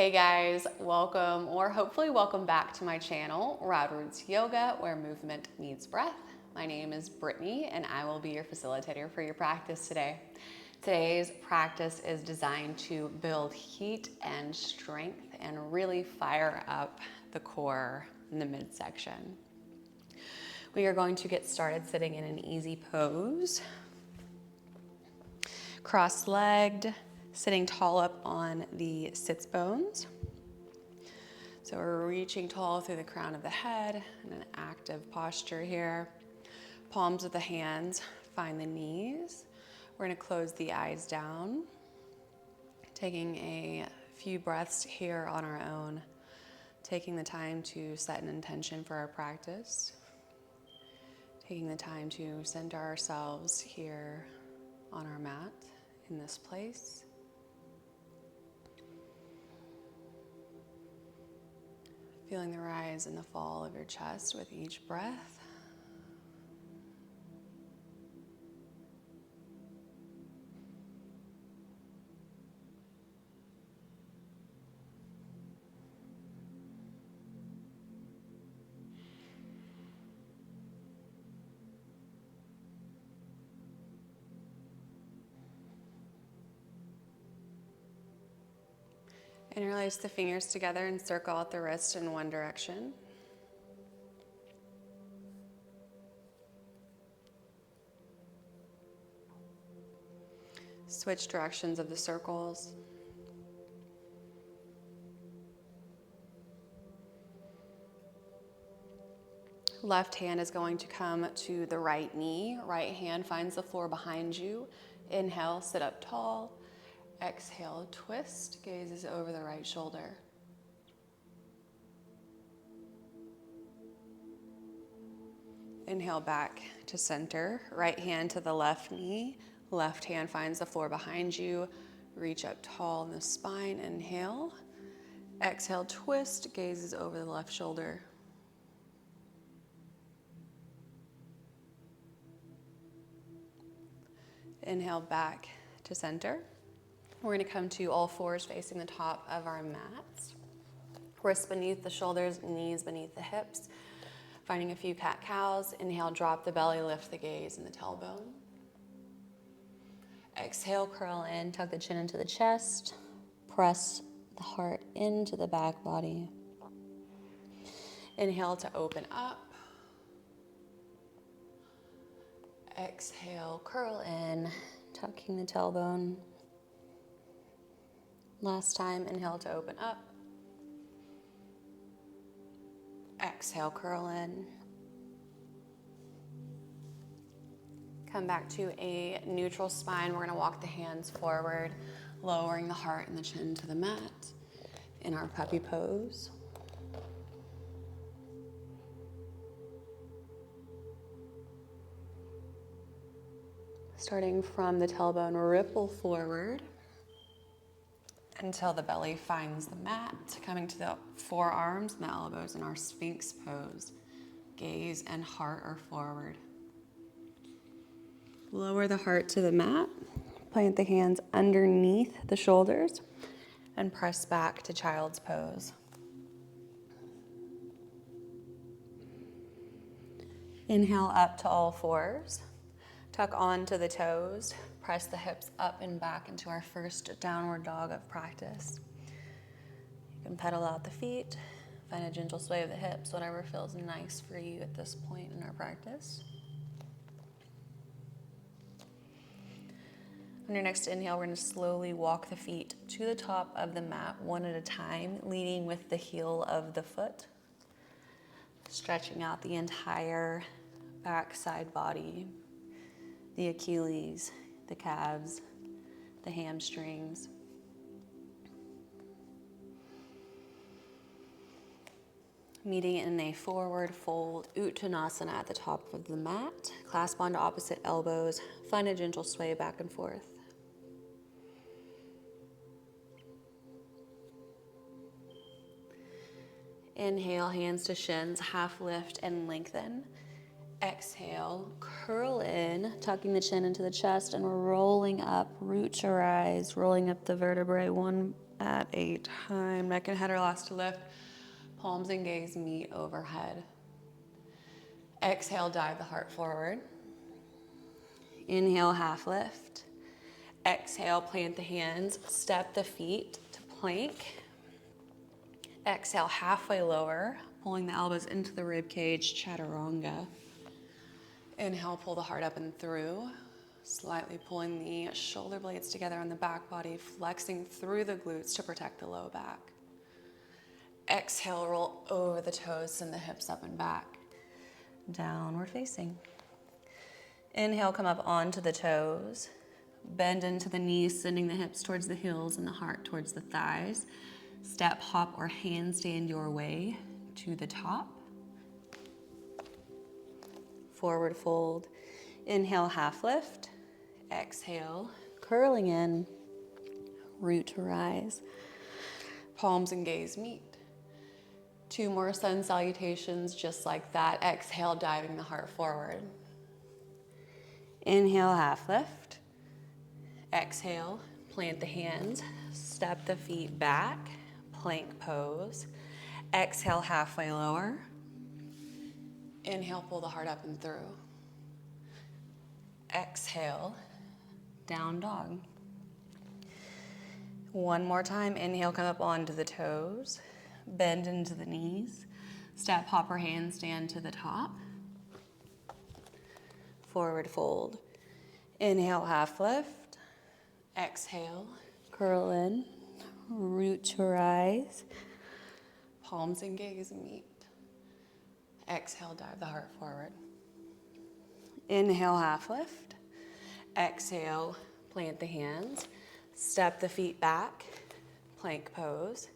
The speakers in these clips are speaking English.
Hey guys, welcome or hopefully welcome back to my channel, Rad Roots Yoga, where movement meets breath. My name is Brittni and I will be your facilitator for your practice today. Today's practice is designed to build heat and strength and really fire up the core in the midsection. We are going to get started sitting in an easy pose, cross-legged, sitting tall up on the sits bones. So we're reaching tall through the crown of the head in an active posture here. Palms of the hands find the knees. We're going to close the eyes down, taking a few breaths here on our own, taking the time to set an intention for our practice, taking the time to center ourselves here on our mat in this place. Feeling the rise and the fall of your chest with each breath. Interlace the fingers together and circle out the wrist in one direction. Switch directions of the circles. Left hand is going to come to the right knee. Right hand finds the floor behind you. Inhale, sit up tall. Exhale, twist, gazes over the right shoulder. Inhale back to center. Right hand to the left knee. Left hand finds the floor behind you. Reach up tall in the spine. Inhale. Exhale, twist, gazes over the left shoulder. Inhale back to center. We're going to come to all fours facing the top of our mats. Wrists beneath the shoulders, knees beneath the hips. Finding a few cat-cows. Inhale, drop the belly, lift the gaze and the tailbone. Exhale, curl in, tuck the chin into the chest. Press the heart into the back body. Inhale to open up. Exhale, curl in, tucking the tailbone. Last time, inhale to open up. Exhale, curl in. Come back to a neutral spine. We're going to walk the hands forward, lowering the heart and the chin to the mat in our puppy pose. Starting from the tailbone, ripple forward until the belly finds the mat, coming to the forearms and the elbows in our Sphinx pose. Gaze and heart are forward. Lower the heart to the mat, plant the hands underneath the shoulders, and press back to child's pose. Inhale up to all fours. Tuck onto the toes. Press the hips up and back into our first downward dog of practice. You can pedal out the feet, find a gentle sway of the hips, whatever feels nice for you at this point in our practice. On your next inhale, we're going to slowly walk the feet to the top of the mat, one at a time, leading with the heel of the foot, stretching out the entire backside body, the Achilles, the calves, the hamstrings. Meeting in a forward fold Uttanasana at the top of the mat. Clasp onto opposite elbows. Find a gentle sway back and forth. Inhale, hands to shins, half lift and lengthen. Exhale, curl in, tucking the chin into the chest and rolling up, root to rise, rolling up the vertebrae one at a time. Neck and head are last to lift. Palms and gaze meet overhead. Exhale, dive the heart forward. Inhale, half lift. Exhale, plant the hands, step the feet to plank. Exhale, halfway lower, pulling the elbows into the rib cage, chaturanga. Inhale, pull the heart up and through, slightly pulling the shoulder blades together on the back body, flexing through the glutes to protect the low back. Exhale, roll over the toes, send the hips up and back. Downward facing. Inhale, come up onto the toes. Bend into the knees, sending the hips towards the heels and the heart towards the thighs. Step, hop, or handstand your way to the top. Forward fold. Inhale, half lift. Exhale, curling in, root to rise. Palms and gaze meet. 2 more sun salutations just like that. Exhale, diving the heart forward. Inhale, half lift. Exhale, plant the hands, step the feet back, plank pose. Exhale, halfway lower. Inhale, pull the heart up and through. Exhale, down dog. One more time, inhale, come up onto the toes, bend into the knees, step, hop, or handstand to the top. Forward fold. Inhale, half lift. Exhale, curl in, root to rise. Palms and gaze meet. Exhale, dive the heart forward. Inhale, half lift. Exhale, plant the hands. Step the feet back, plank pose.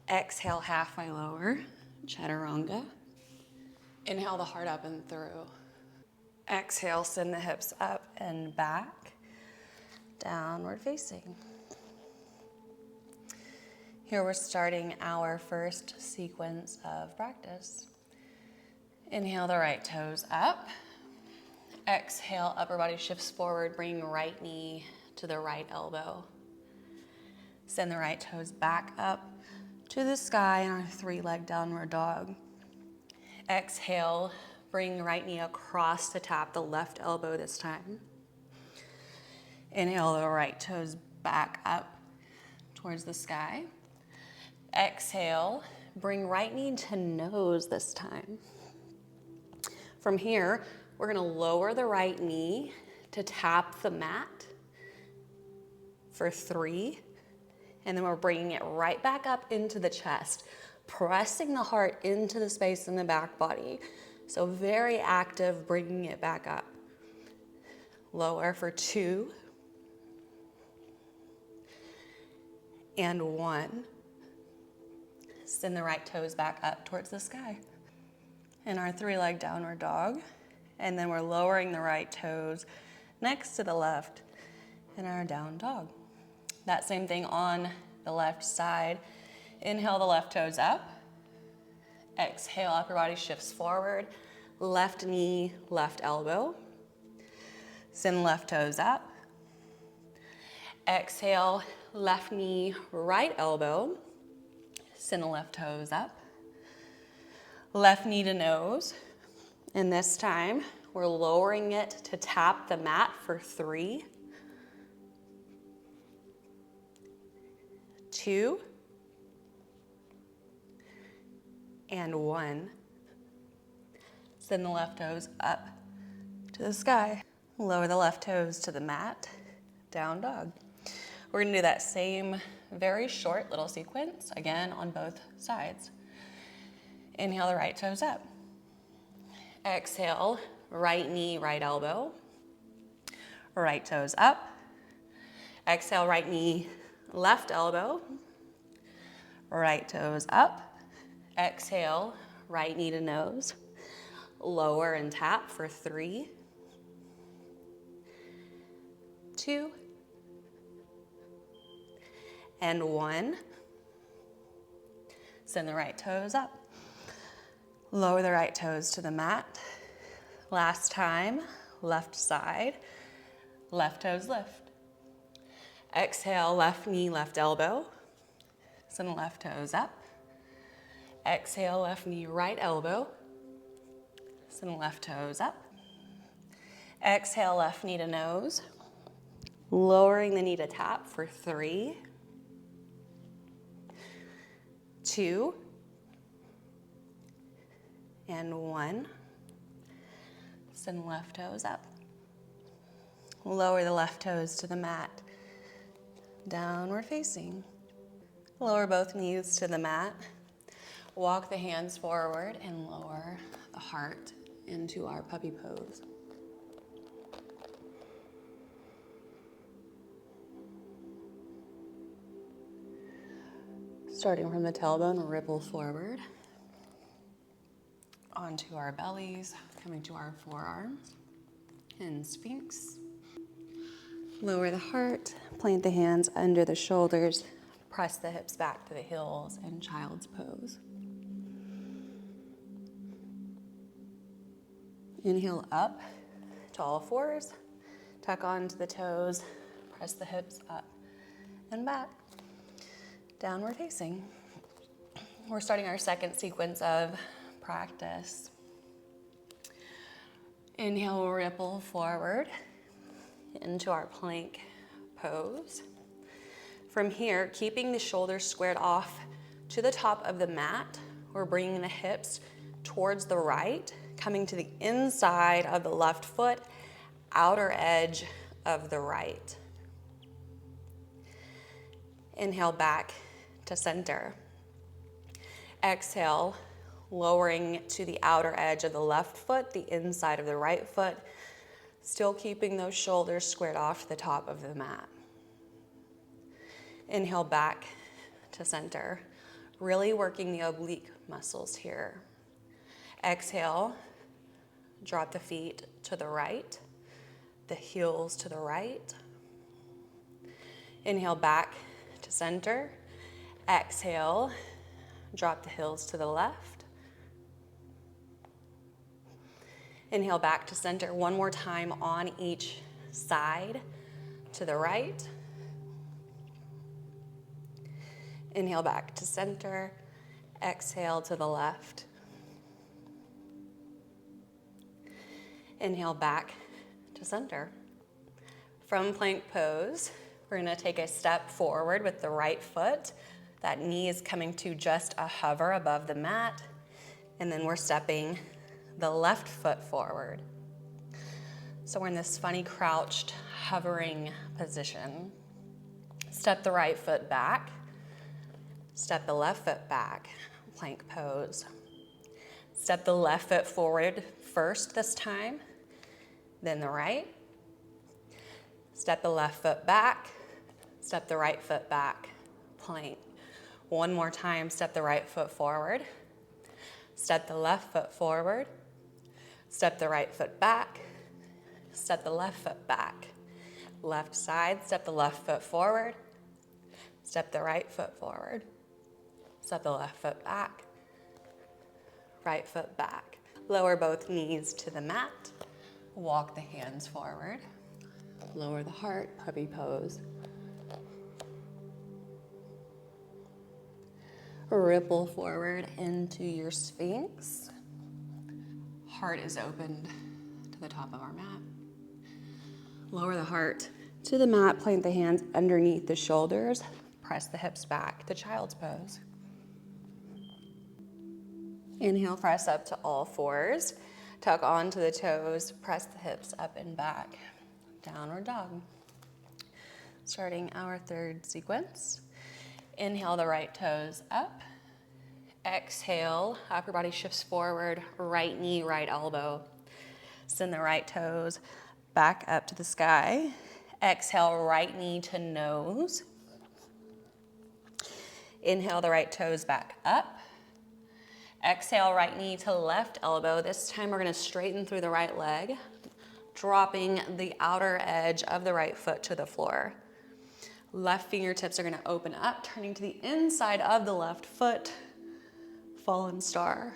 Exhale, halfway lower, chaturanga. Inhale the heart up and through. Exhale, send the hips up and back, downward facing. Here we're starting our first sequence of practice. Inhale the right toes up. Exhale, upper body shifts forward, bring right knee to the right elbow. Send the right toes back up to the sky in our 3-leg downward dog. Exhale, bring right knee across to tap the left elbow this time. Inhale the right toes back up towards the sky. Exhale, bring right knee to nose this time. From here, we're gonna lower the right knee to tap the mat for 3. And then we're bringing it right back up into the chest, pressing the heart into the space in the back body. So very active, bringing it back up. Lower for 2. And 1. Send the right toes back up towards the sky. In our 3-leg downward dog. And then we're lowering the right toes next to the left in our down dog. That same thing on the left side. Inhale the left toes up. Exhale, upper body shifts forward. Left knee, left elbow. Send left toes up. Exhale, left knee, right elbow. Send the left toes up. Left knee to nose. And this time, we're lowering it to tap the mat for 3. 2. And 1. Send the left toes up to the sky. Lower the left toes to the mat, down dog. We're gonna do that same very short little sequence, again on both sides. Inhale the right toes up. Exhale, right knee, right elbow. Right toes up. Exhale, right knee, left elbow. Right toes up. Exhale, right knee to nose. Lower and tap for 3. 2. And 1. Send the right toes up. Lower the right toes to the mat. Last time, left side. Left toes lift. Exhale, left knee, left elbow. Send left toes up. Exhale, left knee, right elbow. Send left toes up. Exhale, left knee to nose. Lowering the knee to tap for 3, 2, and 1. Send left toes up. Lower the left toes to the mat. Downward facing. Lower both knees to the mat. Walk the hands forward and lower the heart into our puppy pose. Starting from the tailbone, ripple forward onto our bellies, coming to our forearms in Sphinx. Lower the heart, plant the hands under the shoulders, press the hips back to the heels in child's pose. Inhale up to all fours, tuck onto the toes, press the hips up and back. Downward facing. We're starting our second sequence of practice. Inhale, ripple forward into our plank pose. From here, keeping the shoulders squared off to the top of the mat, we're bringing the hips towards the right, coming to the inside of the left foot, outer edge of the right. Inhale back to center. Exhale, lowering to the outer edge of the left foot, the inside of the right foot, still keeping those shoulders squared off to the top of the mat. Inhale back to center, really working the oblique muscles here. Exhale, drop the feet to the right, the heels to the right. Inhale back to center. Exhale, drop the heels to the left. Inhale back to center. One more time on each side to the right. Inhale back to center. Exhale to the left. Inhale back to center. From plank pose, we're gonna take a step forward with the right foot. That knee is coming to just a hover above the mat. And then we're stepping the left foot forward. So we're in this funny crouched, hovering position. Step the right foot back. Step the left foot back, plank pose. Step the left foot forward first this time, then the right. Step the left foot back, step the right foot back, plank. One more time, step the right foot forward, step the left foot forward, step the right foot back, step the left foot back. Left side, step the left foot forward, step the right foot forward, step the left foot back, right foot back. Lower both knees to the mat, walk the hands forward, lower the heart, puppy pose. Ripple forward into your Sphinx. Heart is opened to the top of our mat. Lower the heart to the mat, plant the hands underneath the shoulders, press the hips back to child's pose. Inhale, press up to all fours. Tuck onto the toes, press the hips up and back. Downward dog. Starting our third sequence. Inhale the right toes up. Exhale, upper body shifts forward, right knee, right elbow. Send the right toes back up to the sky. Exhale, right knee to nose. Inhale the right toes back up. Exhale, right knee to left elbow. This time we're gonna straighten through the right leg, dropping the outer edge of the right foot to the floor. Left fingertips are gonna open up, turning to the inside of the left foot, fallen star.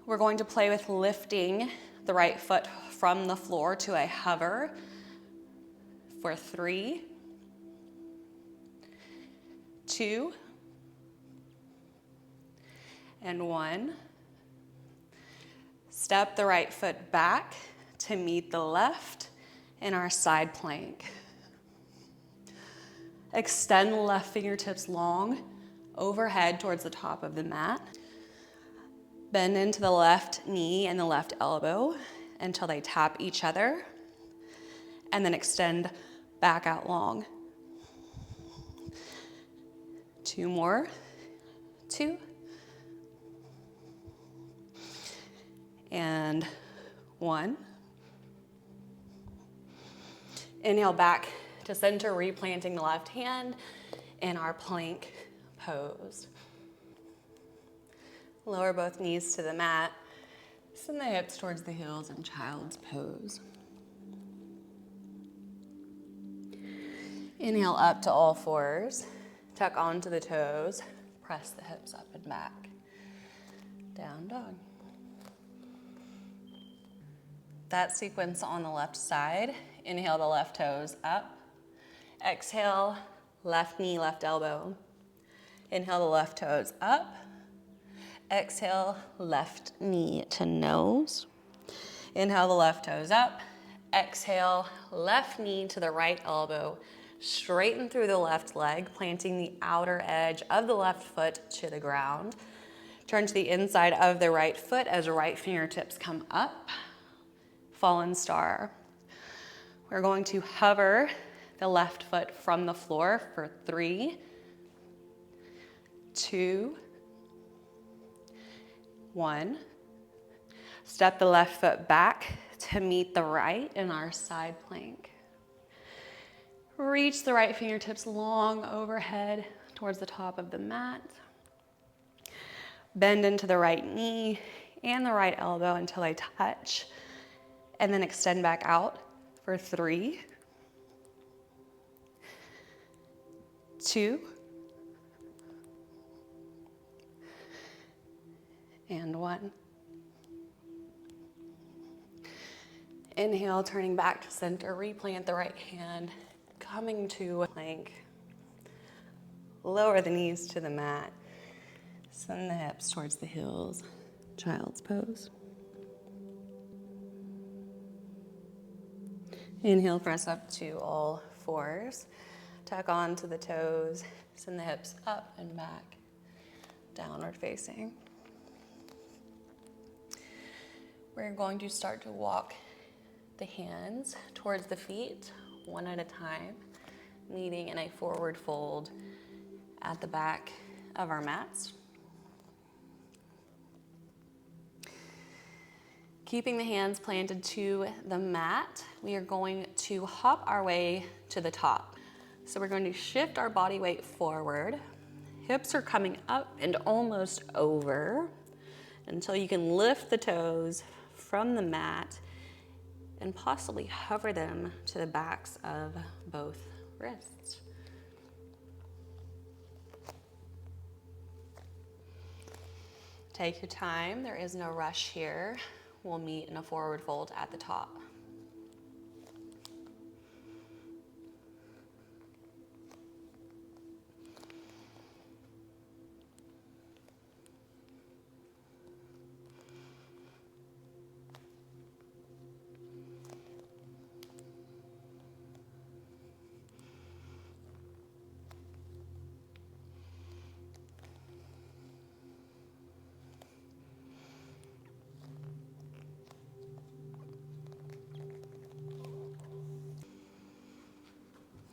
We're going to play with lifting the right foot from the floor to a hover for 3, 2, and 1. Step the right foot back to meet the left in our side plank. Extend the left fingertips long overhead towards the top of the mat. Bend into the left knee and the left elbow until they tap each other, and then extend back out long. 2 more. 2. And 1. Inhale back to center, replanting the left hand in our plank pose. Lower both knees to the mat. Send the hips towards the heels in child's pose. Inhale up to all fours. Tuck onto the toes. Press the hips up and back. Down dog. That sequence on the left side. Inhale the left toes up. Exhale, left knee, left elbow. Inhale the left toes up. Exhale, left knee to nose. Inhale the left toes up. Exhale, left knee to the right elbow. Straighten through the left leg, planting the outer edge of the left foot to the ground. Turn to the inside of the right foot as right fingertips come up. Fallen star. We're going to hover the left foot from the floor for 3, 2, 1. Step the left foot back to meet the right in our side plank. Reach the right fingertips long overhead towards the top of the mat. Bend into the right knee and the right elbow until they touch, and then extend back out for 3, 2, and 1. Inhale, turning back to center, replant the right hand, coming to plank. Lower the knees to the mat. Send the hips towards the heels, child's pose. Inhale, press up to all fours. Tuck onto the toes, send the hips up and back, downward facing. We're going to start to walk the hands towards the feet, one at a time, meeting in a forward fold at the back of our mats. Keeping the hands planted to the mat, we are going to hop our way to the top. So we're going to shift our body weight forward. Hips are coming up and almost over until you can lift the toes from the mat and possibly hover them to the backs of both wrists. Take your time, there is no rush here. We'll meet in a forward fold at the top.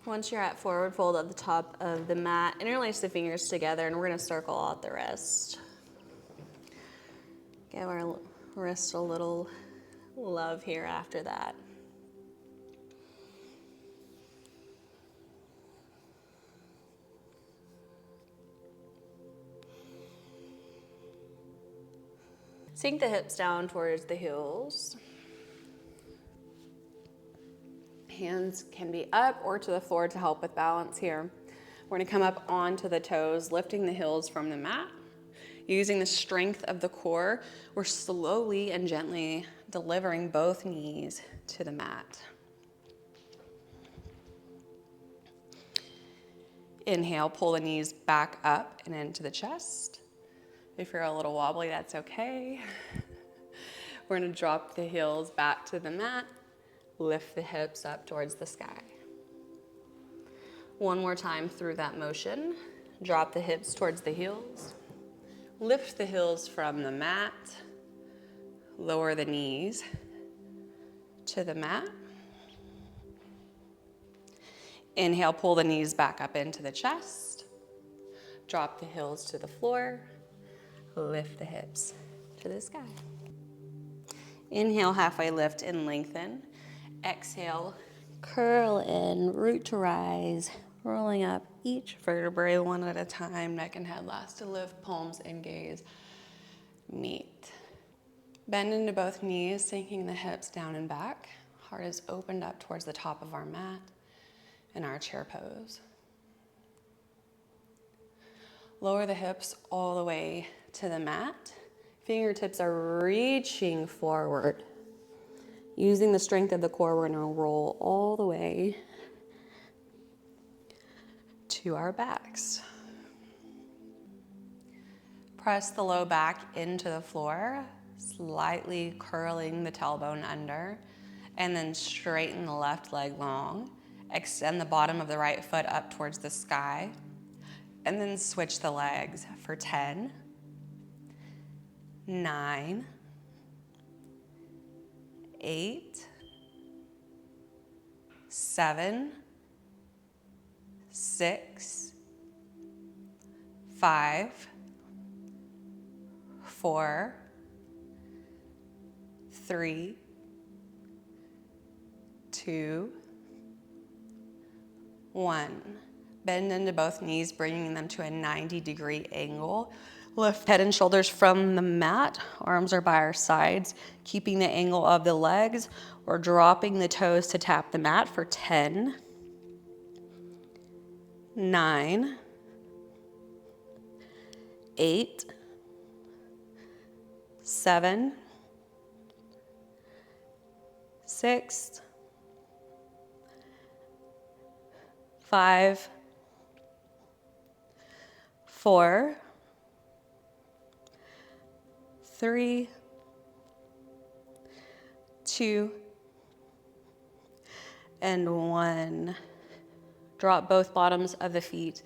Once you're at forward fold at the top of the mat, interlace the fingers together and we're going to circle out the wrist. Give our wrist a little love here after that. Sink the hips down towards the heels. Hands can be up or to the floor to help with balance here. We're going to come up onto the toes, lifting the heels from the mat. Using the strength of the core, we're slowly and gently delivering both knees to the mat. Inhale, pull the knees back up and into the chest. If you're a little wobbly, that's okay. We're gonna drop the heels back to the mat, lift the hips up towards the sky. One more time through that motion. Drop the hips towards the heels. Lift the heels from the mat. Lower the knees to the mat. Inhale, pull the knees back up into the chest. Drop the heels to the floor. Lift the hips to the sky. Inhale, halfway lift and lengthen. Exhale, curl in, root to rise, rolling up each vertebrae one at a time. Neck and head last to lift, palms and gaze meet. Bend into both knees, sinking the hips down and back. Heart is opened up towards the top of our mat in our chair pose. Lower the hips all the way to the mat. Fingertips are reaching forward. Using the strength of the core, we're gonna roll all the way to our backs. Press the low back into the floor, slightly curling the tailbone under, and then straighten the left leg long. Extend the bottom of the right foot up towards the sky, and then switch the legs for 10, 9, 8, 7, 6, 5, 4, 3, 2, 1. Bend into both knees, bringing them to a 90-degree angle. Lift head and shoulders from the mat. Arms are by our sides, keeping the angle of the legs or dropping the toes to tap the mat for 10, 9, 8, 7, 6, 5, 4, 3, 2, and 1. Drop both bottoms of the feet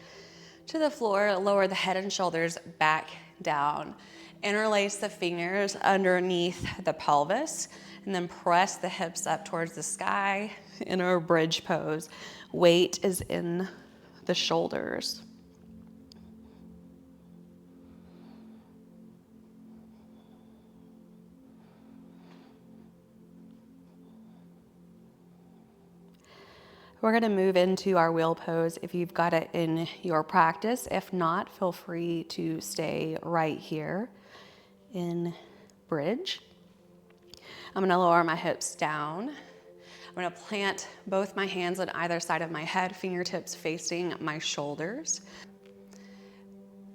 to the floor. Lower the head and shoulders back down. Interlace the fingers underneath the pelvis, and then press the hips up towards the sky in our bridge pose. Weight is in the shoulders. We're gonna move into our wheel pose if you've got it in your practice. If not, feel free to stay right here in bridge. I'm gonna lower my hips down. I'm gonna plant both my hands on either side of my head, fingertips facing my shoulders.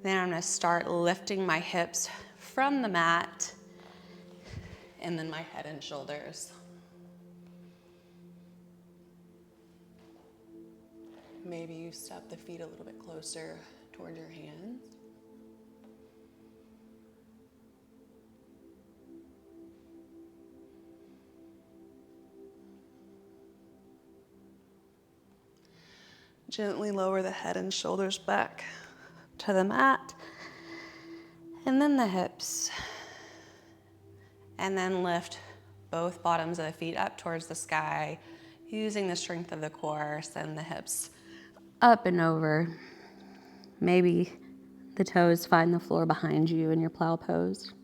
Then I'm gonna start lifting my hips from the mat and then my head and shoulders. Maybe you step the feet a little bit closer toward your hands. Gently lower the head and shoulders back to the mat, and then the hips. And then lift both bottoms of the feet up towards the sky, using the strength of the core. Send the hips up and over. Maybe the toes find the floor behind you in your plow pose.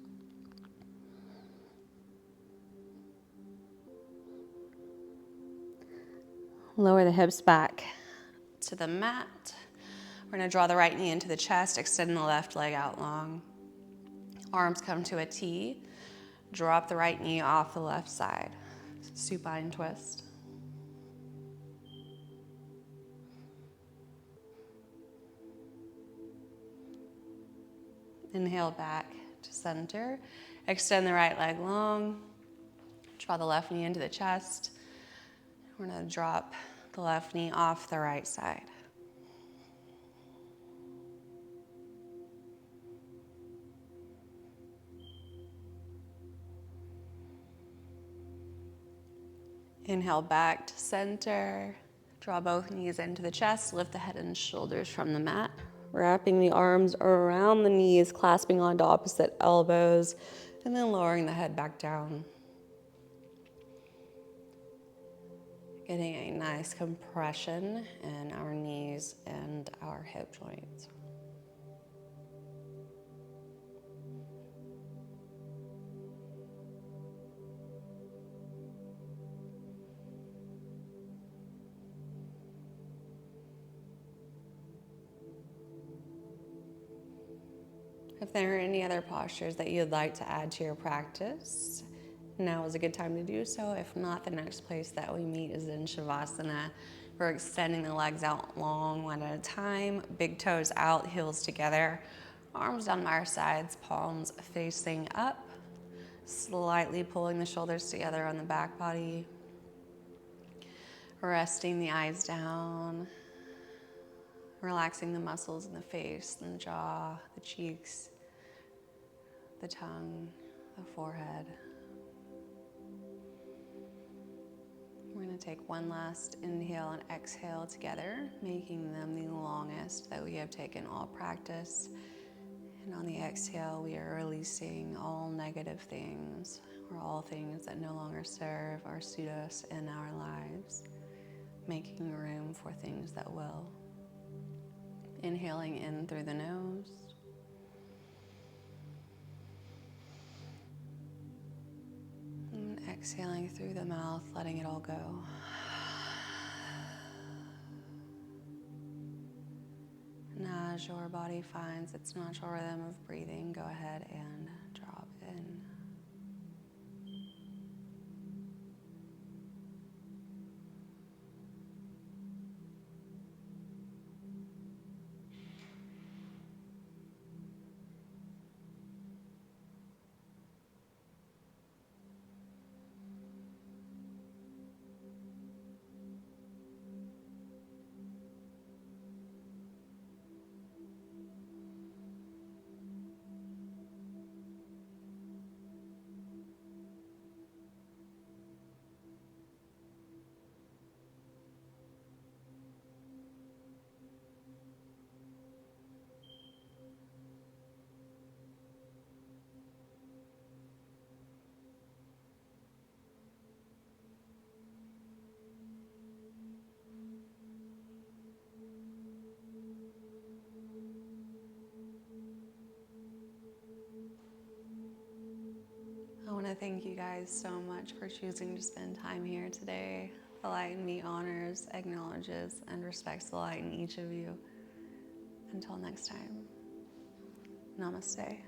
Lower the hips back to the mat. We're gonna draw the right knee into the chest, extend the left leg out long. Arms come to a T. Drop the right knee off the left side. Supine twist. Inhale back to center. Extend the right leg long. Draw the left knee into the chest. We're gonna drop the left knee off the right side. Inhale back to center. Draw both knees into the chest. Lift the head and shoulders from the mat. Wrapping the arms around the knees, clasping onto opposite elbows, and then lowering the head back down. Getting a nice compression in our knees and our hip joints. If there are any other postures that you'd like to add to your practice, now is a good time to do so. If not, the next place that we meet is in Shavasana. We're extending the legs out long, one at a time, big toes out, heels together, arms down by our sides, palms facing up, slightly pulling the shoulders together on the back body, resting the eyes down, relaxing the muscles in the face and the jaw, the cheeks, the tongue, the forehead. We're going to take one last inhale and exhale together, making them the longest that we have taken all practice. And on the exhale, we are releasing all negative things, or all things that no longer serve or suit us in our lives, making room for things that will. Inhaling in through the nose. And exhaling through the mouth, letting it all go. And as your body finds its natural rhythm of breathing, go ahead and drop in. I want to thank you guys so much for choosing to spend time here today. The light in me honors, acknowledges, and respects the light in each of you. Until next time, namaste.